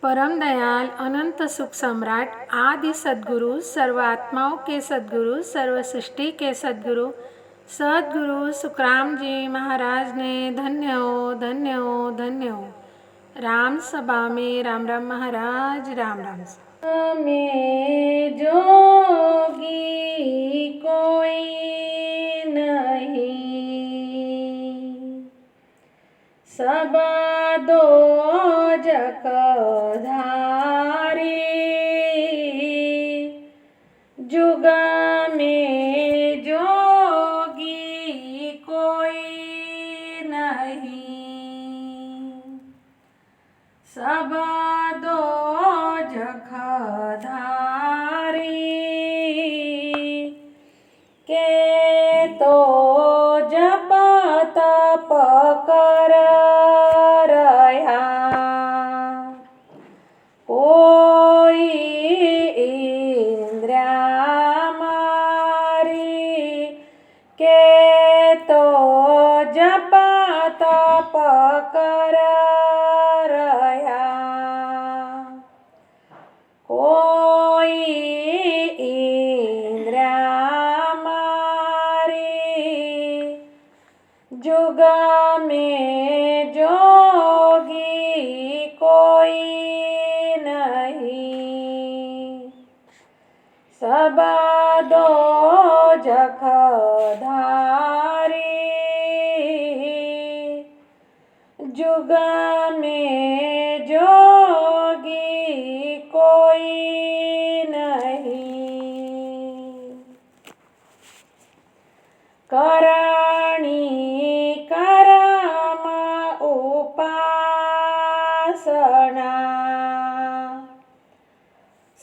परम दयाल अनंत सुख सम्राट आदि सद्गुरु, सर्व आत्माओं के सद्गुरु, सर्व सृष्टि के सद्गुरु सद्गुरु सुखराम जी महाराज ने धन्य हो, धन्य हो, धन्य हो। राम सभा में राम राम महाराज, राम राम। में जोगी कोई नहीं, सब दो जग धारी, जुग में जोगी कोई नहीं, सब दो जग धारी, के तो जप तप कर रहा, कोई इंद्रिया मारी, के तो जप तप कर रहा, कोई इंद्रिया मारी, जुग में जोगी कोई नहीं, सब दो जग धारी, जुग में जोगी कोई नहीं, करणी करम उपासना,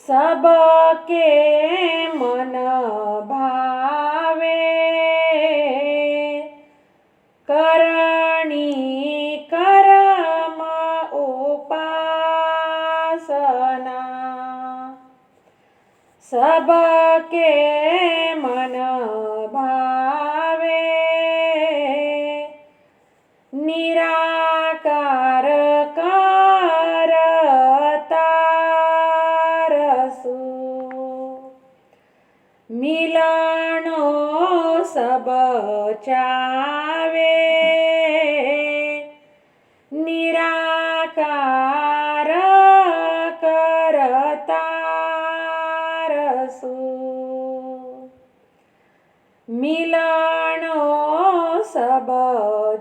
सबके मन भावे, करणी करम उपासना, सबके मन भावे, निराकार करता रसु, मिलनो सब चावे, निराकार करता रसु, मिलनो सब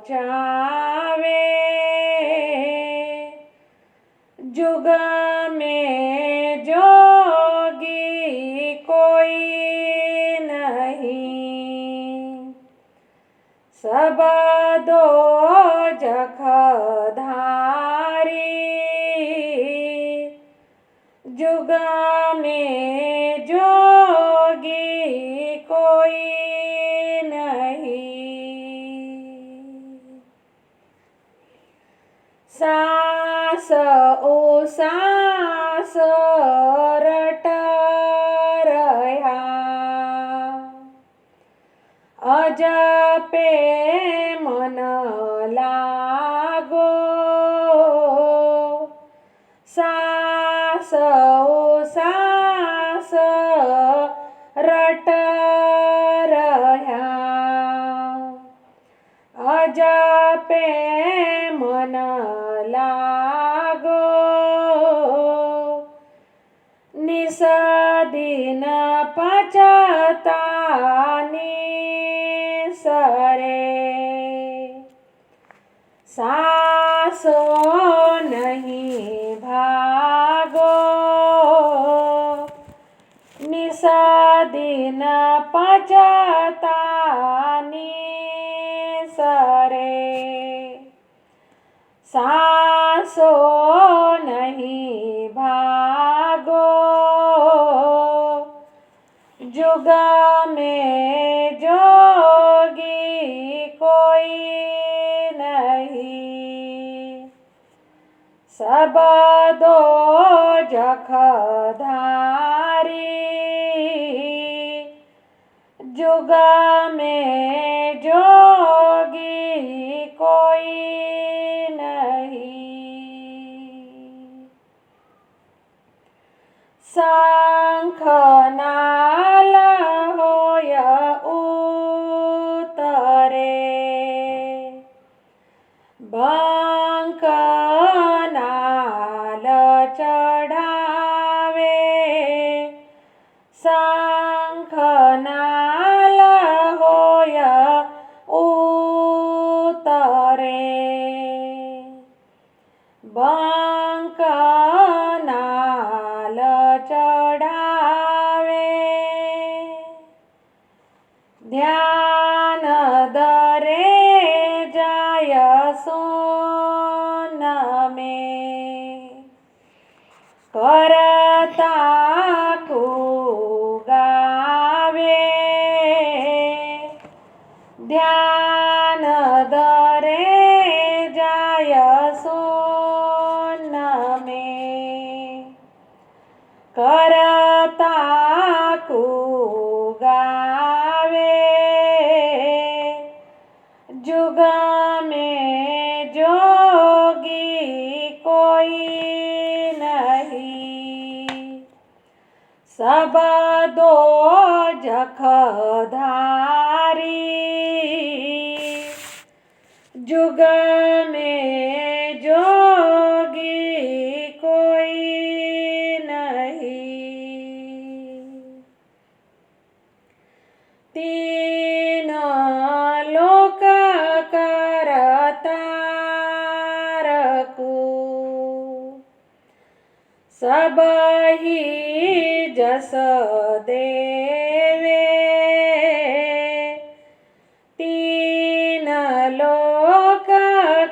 चावे, जुग में जोगी कोई नहीं, सब दो जग धारी, जुग में जोगी कोई नहीं, सास ओ सास रट रहा, अजपे मन लागो, सास ओ सास रट रहा, अजपे मन लागो, निस दिन पचतानी सरे, सासो नहीं भागो, निस दिन पचतानी सरे, सासो नहीं भागो, जुग में जोगी कोई नहीं, सब दो जग धारी, जुग में जोगी कोई नहीं। શંખનાલ હોય ઉતરે, બંકનાલ ચઢાવે, શંખનાલ હોય ઉતરે, બંકનાલ ચઢાવે, ધ્યાન દરે જાય સોનમે, કરતા કુગાવે, ધ્યાન દરે જાય સોનમે, કરતા કુગાવે, जुग में जोगी कोई नहीं, सब दो जखधारी, जुग में जोगी कोई नहीं, तीन लोक करतारकु, सब ही जस देवे, तीन लोक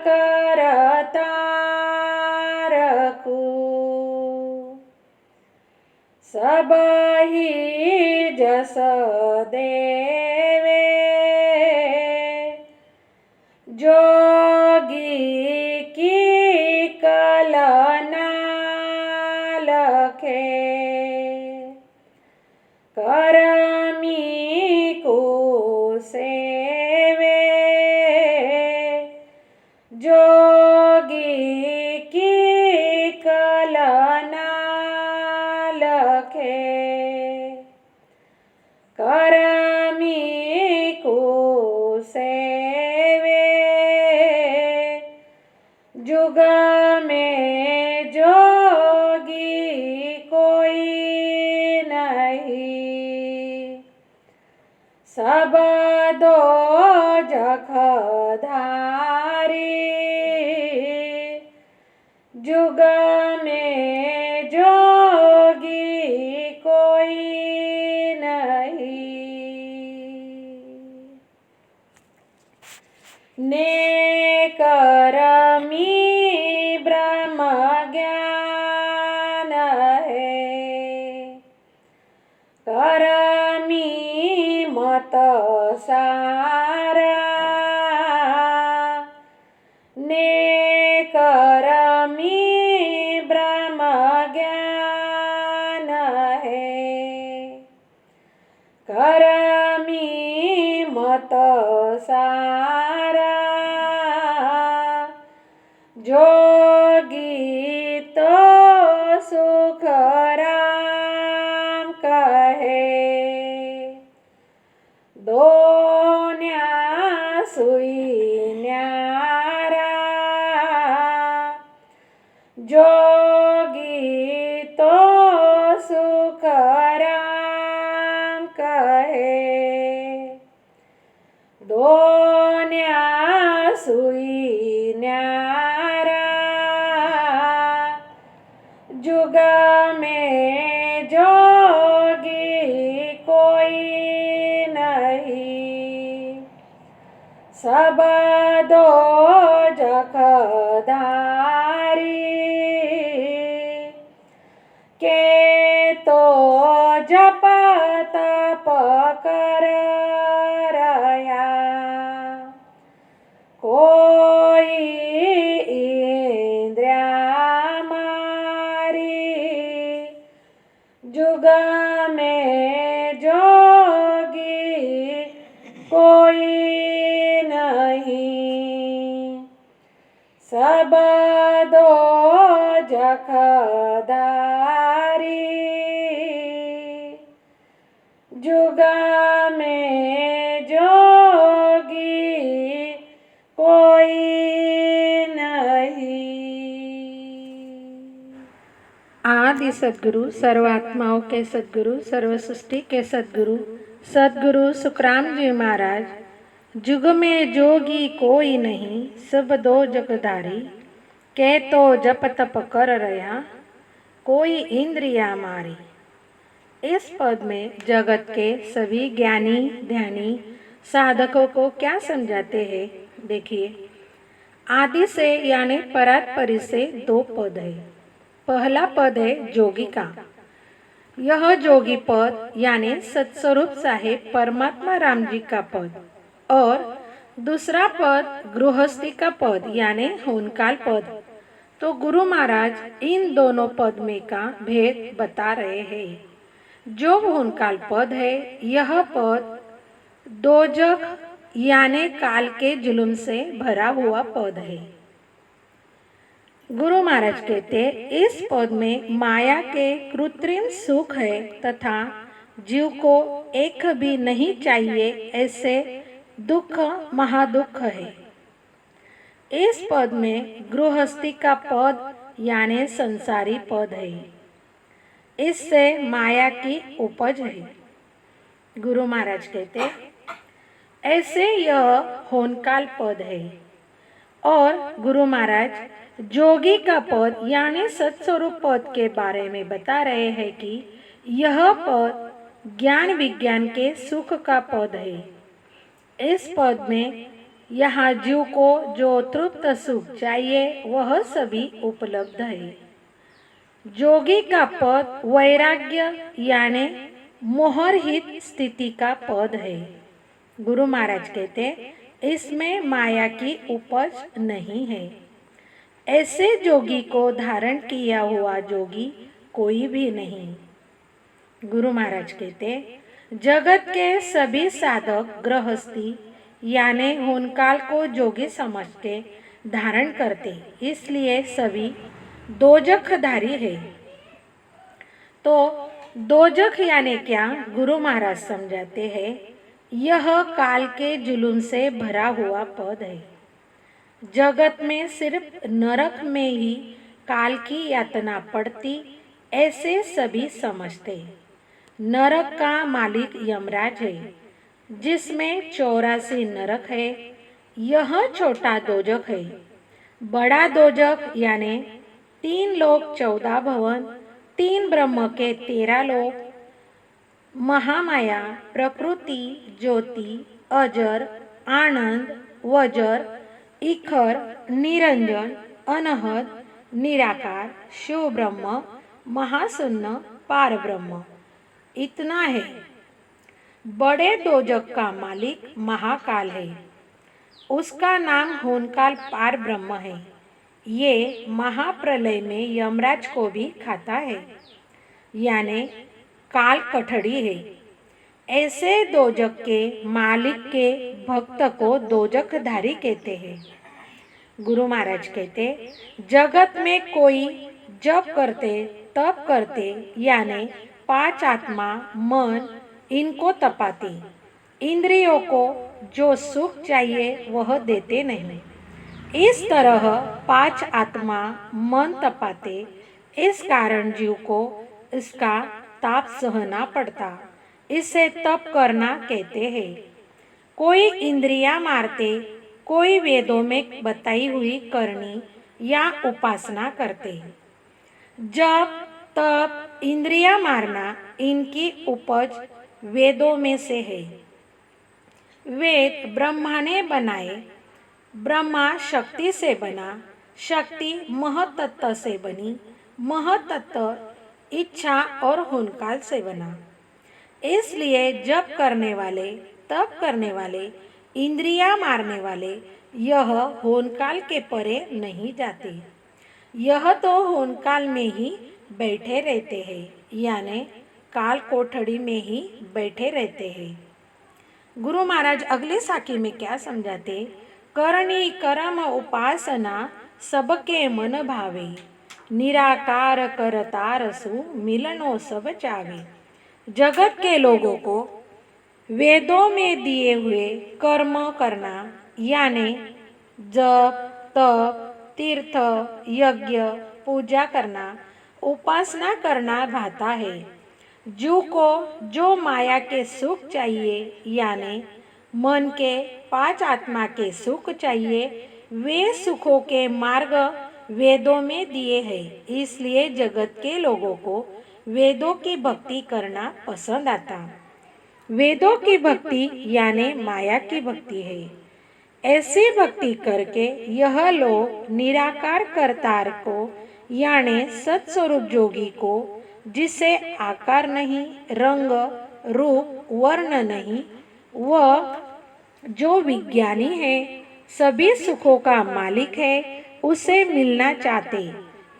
करतारकु, सब ही जस देवे, जोगी की कलना लखे, करमी को सेवे, जोगी की कलना लखे, करमी को सेवे, जुग में जोगी कोई नहीं, सब दो जखधारी, जुग में जोगी कोई नहीं, नेकरमी ब्रह्म ज्ञान है, करमी मत सारा, नेकरमी ब्रह्म ज्ञान है, करमी मत सारा, जोगी तो सुख राम कहे, दो सुई न्यारा, जोगी तो सुख राम कहे, दो सुई न्यारा, जुग में जोगी कोई नहीं, सब दो जखधारी, के तो जप तप कर रया, कोई इंद्रिया मारी, जुग में जोगी कोई नहीं, सब दो जखधारी, जुगा में जोगी कोई नहीं। आदि सद्गुरु, सर्वात्माओं के सद्गुरु, सर्व सृष्टि के सद्गुरु, सद्गुरु सुखराम जी महाराज। जुग में जोगी कोई नहीं, सब दो जगधारी। के तो जप तप कर रहा, कोई इंद्रिया मारी। इस पद में जगत के सभी ज्ञानी ध्यानी साधकों को क्या समझाते हैं? देखिए, आदि से यानी परात्परी से दो पद है। पहला पद है जोगी का। यह जोगी पद यानी सत्स्वरूप साहेब परमात्मा राम जी का पद, और दूसरा पद गृहस्थी का पद यानी होनकाल पद। तो गुरु महाराज इन दोनों पद में का भेद बता रहे हैं। जो होनकाल पद है, यह पद दोजख यानी काल के जुल्म से भरा हुआ पद है। गुरु महाराज कहते, इस पद में माया के कृत्रिम सुख है तथा जीव को एक भी नहीं चाहिए ऐसे दुख महादुख है। इस पद में गृहस्थी का पद यानी संसारी पद है। इससे माया की उपज है। गुरु महाराज कहते, ऐसे यह होनकाल पद है। और गुरु महाराज जोगी का पद यानी सत्स्वरूप पद के बारे में बता रहे हैं कि यह पद ज्ञान विज्ञान के सुख का पद है। इस पद में यहाँ जीव को जो तृप्त सुख चाहिए वह सभी उपलब्ध है। जोगी का पद वैराग्य यानी मोहरहित स्थिति का पद है। गुरु महाराज कहते, इसमें माया की उपज नहीं है। ऐसे जोगी को धारण किया हुआ जोगी कोई भी नहीं। गुरु महाराज कहते, जगत के सभी साधक गृहस्थी यानी होनकाल को जोगी समझ के धारण करते, इसलिए सभी दोजखधारी है। तो दोजख यानी क्या? गुरु महाराज समझाते हैं, यह काल के जुलूम से भरा हुआ पद है। जगत में सिर्फ नरक में ही काल की यातना पड़ती, ऐसे सभी समझते। नरक का मालिक यमराज है, जिसमें 84 नरक है। यह छोटा दोजख है। बड़ा दोजख यानी 3 लोक 14 भवन, 3 ब्रह्म के 13 लोक, महामाया, प्रकृति, ज्योति, अजर, आनंद, वजर, इखर, निरंजन, अनहद, निराकार, शिव ब्रह्म, महाशून्य, पार ब्रह्म, इतना है। बड़े दोजख का मालिक महाकाल है। उसका नाम होनकाल पार ब्रह्म है। ये महाप्रलय में यमराज को भी खाता है, यानी काल कठड़ी है। ऐसे दोजख के मालिक के भक्त को दोजखधारी कहते हैं। गुरु महाराज कहते, जगत में कोई जप करते तप करते यानी 5 आत्मा मन इनको तपाते, इंद्रियों को जो सुख चाहिए वह देते नहीं। इस तरह 5 आत्मा मन तपाते, इस कारण जीव को इसका ताप सहना पड़ता। इसे तप करना कहते हैं। कोई इंद्रियां मारते, कोई वेदों में बताई हुई करनी या उपासना करते। जप तप इंद्रियां मारना, इनकी उपज वेदों में से है। वेद ब्रह्मा ने बनाए, ब्रह्मा शक्ति से बना, शक्ति महतत्व से बनी, महतत्व इच्छा और होनकाल से बना। इसलिए जप करने वाले, तप करने वाले, इंद्रियां मारने वाले यह होनकाल के परे नहीं जाते। यह तो होनकाल में ही बैठे रहते हैं, यानी काल कोठड़ी में ही बैठे रहते हैं। गुरु महाराज अगले साखी में क्या समझाते? करनी कर्म उपासना सबके मन भावे, निराकार करतार सु मिलनो सब चावे। जगत के लोगों को वेदों में दिए हुए कर्म करना यानी जप तप तीर्थ यज्ञ पूजा करना उपासना करना भाता है। जीव को जो माया के सुख चाहिए यानी मन के पांच आत्मा के सुख चाहिए वे सुखों के मार्ग वेदों में दिए हैं। इसलिए जगत के लोगों को वेदों की भक्ति करना पसंद आता। वेदों की भक्ति यानी माया की भक्ति है। ऐसी भक्ति करके यह लोग निराकार करतार को यानी सत्स्वरूप जोगी को, जिसे आकार नहीं रंग रूप वर्ण नहीं, वह जो विज्ञानी है सभी सुखों का मालिक है, उसे मिलना चाहते।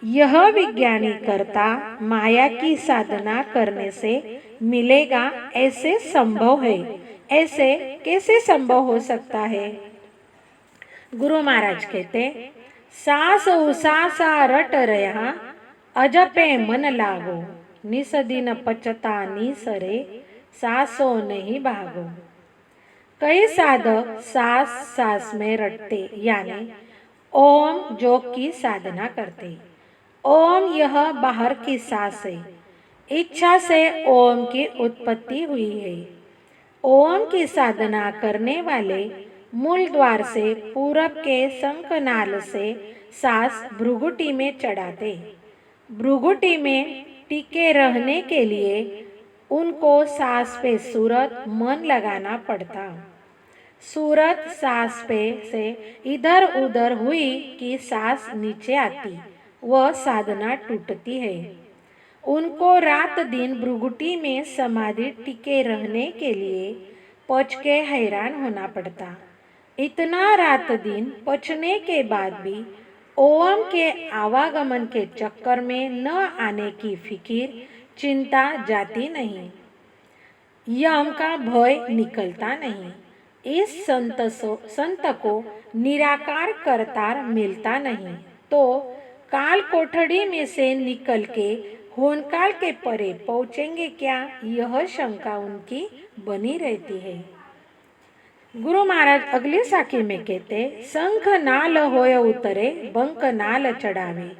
यह विज्ञानी कर्ता माया की साधना करने से मिलेगा ऐसे संभव है। ऐसे कैसे संभव हो सकता है? गुरु महाराज कहते सास उसासा रट रहा अजपे मन लागो, निस दिन पचता निसरे सासो नहीं भागो। कई साधक सांस सांस में रटते यानी ओम जोग की साधना करते। ओम यह बाहर की सांस है। इच्छा से ओम की उत्पत्ति हुई है। ओम की साधना करने वाले मूल द्वार से पूरब के शंखनाल से सांस भ्रुगुटी में चढ़ाते। भ्रुगुटी में टिके रहने के लिए उनको सांस पे सूरत मन लगाना पड़ता। सूरत सांस पे से इधर उधर हुई कि सांस नीचे आती, वह साधना टूटती है। उनको रात दिन भ्रुगुटी में समाधि टिके रहने के लिए पच के हैरान होना पड़ता। इतना रात दिन पचने के बाद भी ओम के आवागमन के चक्कर में न आने की फिकिर चिंता जाती नहीं, यम का भय निकलता नहीं। इस संत को निराकार करतार मिलता नहीं तो काल कोठड़ी में से निकल के होनकाल के परे पहुंचेंगे क्या, यह शंका उनकी बनी रहती है। गुरु महाराज अगली साखी में कहते शंख नाल होय उतरे बंक नाल चढ़ावे,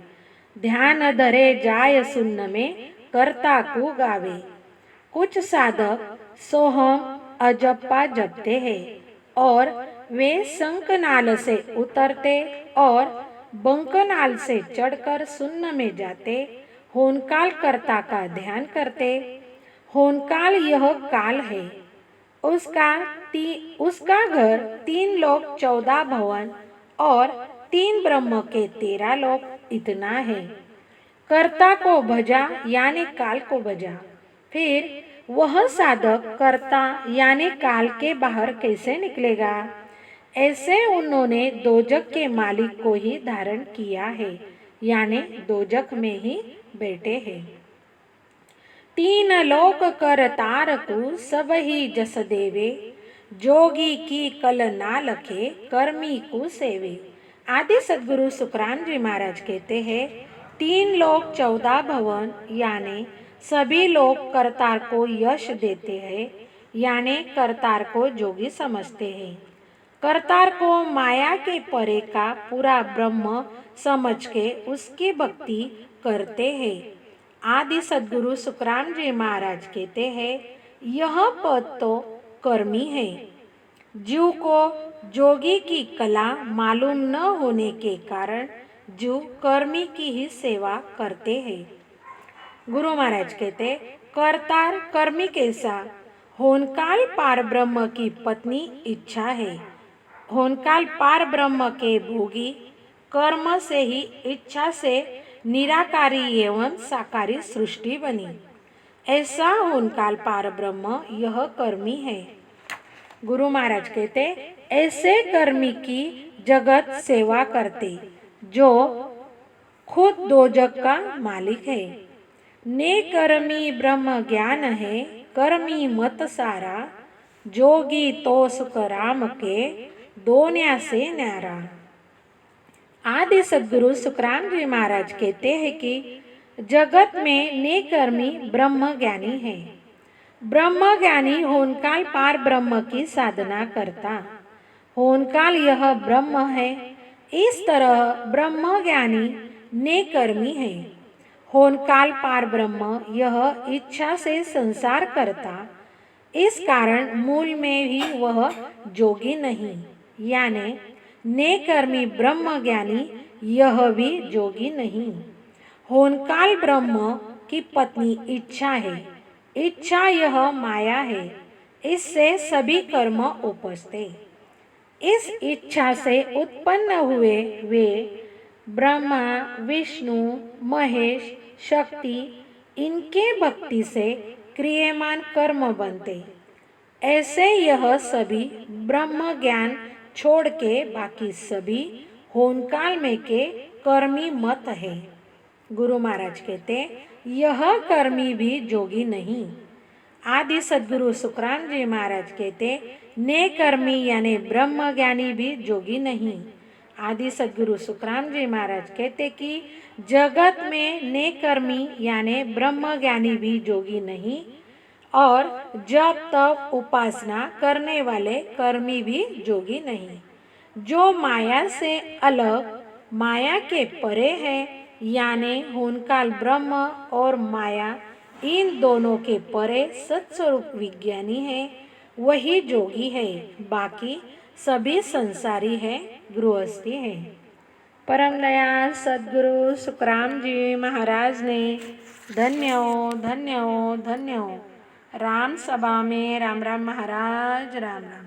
ध्यान धरे जाय सुन्न में करता को गावे। कुछ साधक सोहम अजप्पा जपते हैं और वे शंख नाल से उतरते और बंकनाल से चढ़कर शून्य में जाते, होनकाल कर्ता का ध्यान करते। होनकाल यह काल है। उसका घर 3 लोक 14 भवन और 3 ब्रह्म के 13 लोक इतना है। कर्ता को भजा यानी काल को भजा। फिर वह साधक कर्ता यानी काल के बाहर कैसे निकलेगा? ऐसे उन्होंने दोजक के मालिक को ही धारण किया है यानी दोजक में ही बैठे हैं। 3 लोक कर तारकु सब ही जस देवे, जोगी की कल ना लखे कर्मी को सेवे। आदि सदगुरु सुखराम जी महाराज कहते हैं 3 लोक 14 भवन यानी सभी लोग करतार को यश देते हैं यानी करतार को जोगी समझते हैं। करतार को माया के परे का पूरा ब्रह्म समझ के उसकी भक्ति करते हैं। आदि सदगुरु सुखराम जी महाराज कहते हैं यह पद तो कर्मी है। जीव को जोगी की कला मालूम न होने के कारण जीव कर्मी की ही सेवा करते हैं। गुरु महाराज कहते करतार कर्मी कैसा? होनकाल पार ब्रह्म की पत्नी इच्छा है। होनकाल पार ब्रह्म के भोगी कर्म से ही इच्छा से निराकारी एवं साकारी सृष्टि बनी। ऐसा होनकाल पार ब्रह्म यह कर्मी है। गुरु महाराज कहते ऐसे कर्मी की जगत सेवा करते जो खुद दोजक का मालिक है। ने कर्मी ब्रह्म ज्ञान है, कर्मी मत सारा, जोगी तो सुख राम के दोन्या से न्यारा। आदि सद्गुरु सुखराम जी महाराज कहते हैं कि जगत में नेकर्मी ब्रह्म ज्ञानी है। ब्रह्म ज्ञानी होनकाल पार ब्रह्म की साधना करता, होनकाल यह ब्रह्म है। इस तरह ब्रह्म ज्ञानी नेकर्मी है। होनकाल पार ब्रह्म यह इच्छा से संसार करता, इस कारण मूल में ही वह जोगी नहीं, यानी नेकर्मी ब्रह्म ज्ञानी यह भी जोगी नहीं। होनकाल ब्रह्म की पत्नी इच्छा है। इच्छा यह माया है, इससे सभी कर्म उपजते। इस इच्छा से उत्पन्न हुए वे ब्रह्मा विष्णु महेश शक्ति इनके भक्ति से क्रियमान कर्म बनते। ऐसे यह सभी ब्रह्म ज्ञान छोड़ के बाकी सभी होनकाल में के कर्मी मत है। गुरु महाराज कहते यह कर्मी भी जोगी नहीं। आदि सद्गुरु सुखराम जी महाराज कहते नेकर्मी यानी ब्रह्म ज्ञानी भी जोगी नहीं। आदि सद्गुरु सुखराम जी महाराज कहते कि जगत में नेकर्मी यानी ब्रह्म ज्ञानी भी जोगी नहीं, और जप तप उपासना करने वाले कर्मी भी जोगी नहीं। जो माया से अलग माया के परे है, यानी होनकाल ब्रह्म और माया इन दोनों के परे सत्स्वरूप विज्ञानी है, वही जोगी है। बाकी सभी संसारी है, गृहस्थी है। परम दयाल सद्गुरु सुखराम जी महाराज ने धन्य हो धन्य हो धन्य हो। राम सभा में राम राम महाराज, राम राम।